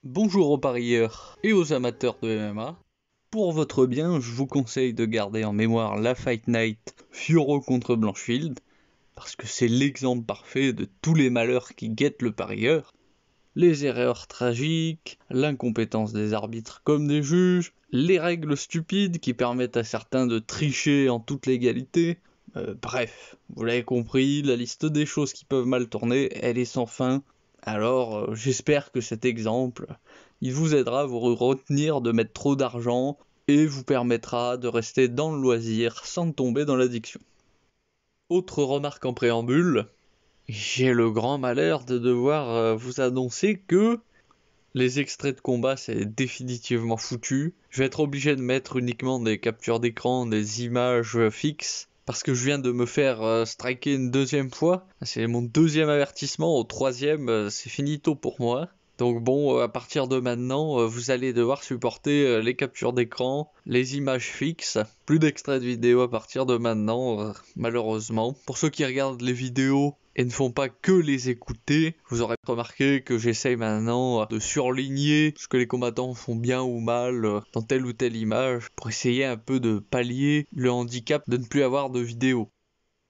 Bonjour aux parieurs et aux amateurs de MMA. Pour votre bien, je vous conseille de garder en mémoire la Fight Night Fiorot contre Blanchfield, parce que c'est l'exemple parfait de tous les malheurs qui guettent le parieur. Les erreurs tragiques, l'incompétence des arbitres comme des juges, les règles stupides qui permettent à certains de tricher en toute légalité. Bref, vous l'avez compris, la liste des choses qui peuvent mal tourner, elle est sans fin. Alors, j'espère que cet exemple, il vous aidera à vous retenir de mettre trop d'argent et vous permettra de rester dans le loisir sans tomber dans l'addiction. Autre remarque en préambule, j'ai le grand malheur de devoir vous annoncer que les extraits de combat c'est définitivement foutu. Je vais être obligé de mettre uniquement des captures d'écran, des images fixes, parce que je viens de me faire striker une deuxième fois. C'est mon deuxième avertissement, au troisième c'est finito pour moi. Donc bon, à partir de maintenant, vous allez devoir supporter les captures d'écran, les images fixes, plus d'extraits de vidéos à partir de maintenant, malheureusement. Pour ceux qui regardent les vidéos et ne font pas que les écouter, vous aurez remarqué que j'essaye maintenant de surligner ce que les combattants font bien ou mal dans telle ou telle image, pour essayer un peu de pallier le handicap de ne plus avoir de vidéos.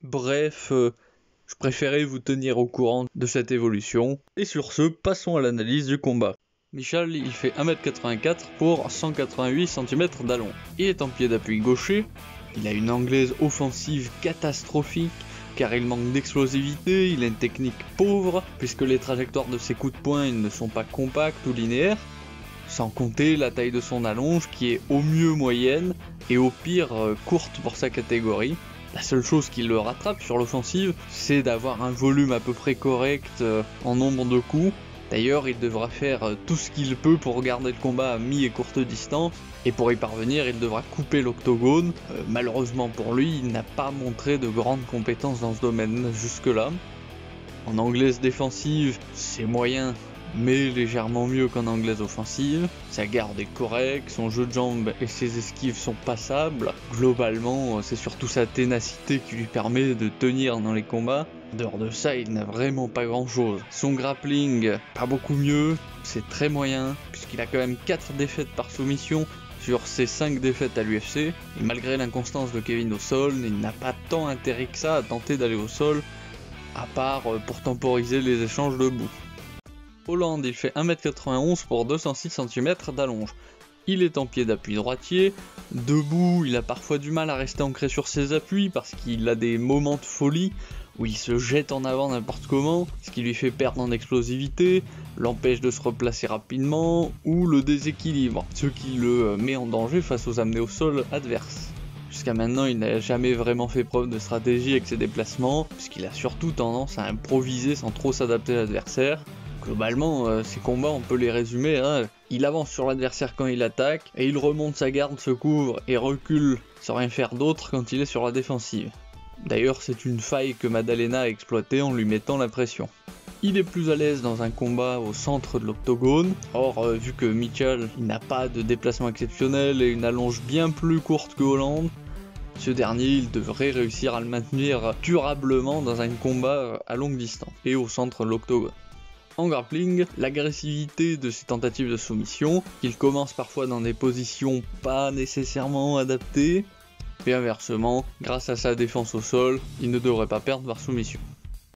Bref, je préférais vous tenir au courant de cette évolution. Et sur ce, passons à l'analyse du combat. Michal, il fait 1m84 pour 188 cm d'allong. Il est en pied d'appui gaucher, il a une anglaise offensive catastrophique, car il manque d'explosivité, il a une technique pauvre, puisque les trajectoires de ses coups de poing ils ne sont pas compacts ou linéaires, sans compter la taille de son allonge qui est au mieux moyenne, et au pire courte pour sa catégorie. La seule chose qui le rattrape sur l'offensive, c'est d'avoir un volume à peu près correct en nombre de coups. D'ailleurs, il devra faire tout ce qu'il peut pour garder le combat à mi et courte distance, et pour y parvenir, il devra couper l'octogone. Malheureusement pour lui, il n'a pas montré de grandes compétences dans ce domaine jusque-là. En anglaise défensive, c'est moyen, mais légèrement mieux qu'en anglaise offensive. Sa garde est correcte, son jeu de jambes et ses esquives sont passables. Globalement, c'est surtout sa ténacité qui lui permet de tenir dans les combats. Dehors de ça, il n'a vraiment pas grand chose. Son grappling, pas beaucoup mieux, c'est très moyen, puisqu'il a quand même 4 défaites par soumission sur ses 5 défaites à l'UFC. Et malgré l'inconstance de Kevin au sol, il n'a pas tant intérêt que ça à tenter d'aller au sol, à part pour temporiser les échanges debout. Hollande, il fait 1m91 pour 206 cm d'allonge. Il est en pied d'appui droitier. Debout, il a parfois du mal à rester ancré sur ses appuis parce qu'il a des moments de folie où il se jette en avant n'importe comment, ce qui lui fait perdre en explosivité, l'empêche de se replacer rapidement ou le déséquilibre, ce qui le met en danger face aux amenés au sol adverses. Jusqu'à maintenant, il n'a jamais vraiment fait preuve de stratégie avec ses déplacements, puisqu'il a surtout tendance à improviser sans trop s'adapter à l'adversaire. Globalement, ces combats, on peut les résumer, il avance sur l'adversaire quand il attaque, et il remonte sa garde, se couvre et recule sans rien faire d'autre quand il est sur la défensive. D'ailleurs, c'est une faille que Maddalena a exploitée en lui mettant la pression. Il est plus à l'aise dans un combat au centre de l'octogone. Or, vu que Michal n'a pas de déplacement exceptionnel et une allonge bien plus courte que Hollande, ce dernier, il devrait réussir à le maintenir durablement dans un combat à longue distance et au centre de l'octogone. En grappling, l'agressivité de ses tentatives de soumission, qu'il commence parfois dans des positions pas nécessairement adaptées, et inversement, grâce à sa défense au sol, il ne devrait pas perdre par soumission.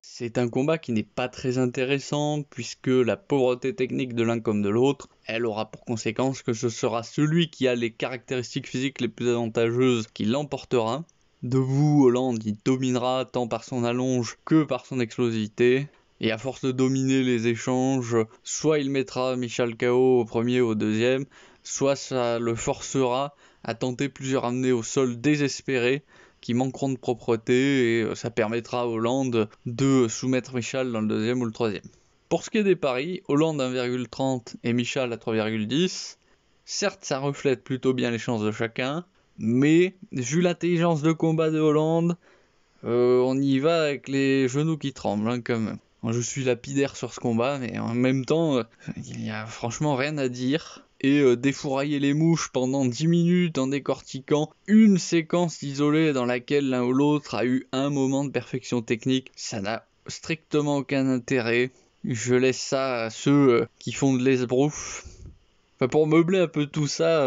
C'est un combat qui n'est pas très intéressant, puisque la pauvreté technique de l'un comme de l'autre, elle aura pour conséquence que ce sera celui qui a les caractéristiques physiques les plus avantageuses qui l'emportera. Debout, Hollande il dominera tant par son allonge que par son explosivité, et à force de dominer les échanges, soit il mettra Michal KO au premier ou au deuxième, soit ça le forcera à tenter plusieurs amenés au sol désespérés, qui manqueront de propreté, et ça permettra à Hollande de soumettre Michal dans le deuxième ou le troisième. Pour ce qui est des paris, Hollande 1,30 et Michal à 3,10. Certes, ça reflète plutôt bien les chances de chacun, mais vu l'intelligence de combat de Hollande, on y va avec les genoux qui tremblent quand même. Je suis lapidaire sur ce combat, mais en même temps, il n'y a franchement rien à dire. Et défourailler les mouches pendant 10 minutes en décortiquant une séquence isolée dans laquelle l'un ou l'autre a eu un moment de perfection technique, ça n'a strictement aucun intérêt. Je laisse ça à ceux qui font de l'esbrouf. Enfin, pour meubler un peu tout ça,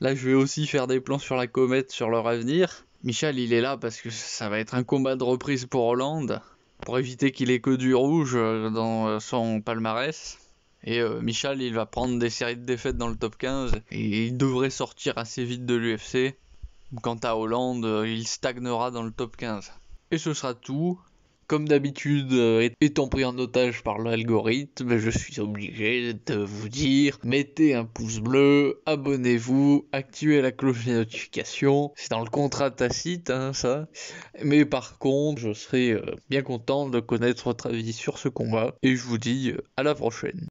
là je vais aussi faire des plans sur la comète, sur leur avenir. Michal il est là parce que ça va être un combat de reprise pour Hollande, pour éviter qu'il ait que du rouge dans son palmarès. Et Michal il va prendre des séries de défaites dans le top 15 et il devrait sortir assez vite de l'UFC. Quant à Hollande, il stagnera dans le top 15. Et ce sera tout. Comme d'habitude, étant pris en otage par l'algorithme, je suis obligé de vous dire, mettez un pouce bleu, abonnez-vous, activez la cloche des notifications. C'est dans le contrat tacite, hein, ça. Mais par contre, je serai bien content de connaître votre avis sur ce combat. Et je vous dis à la prochaine.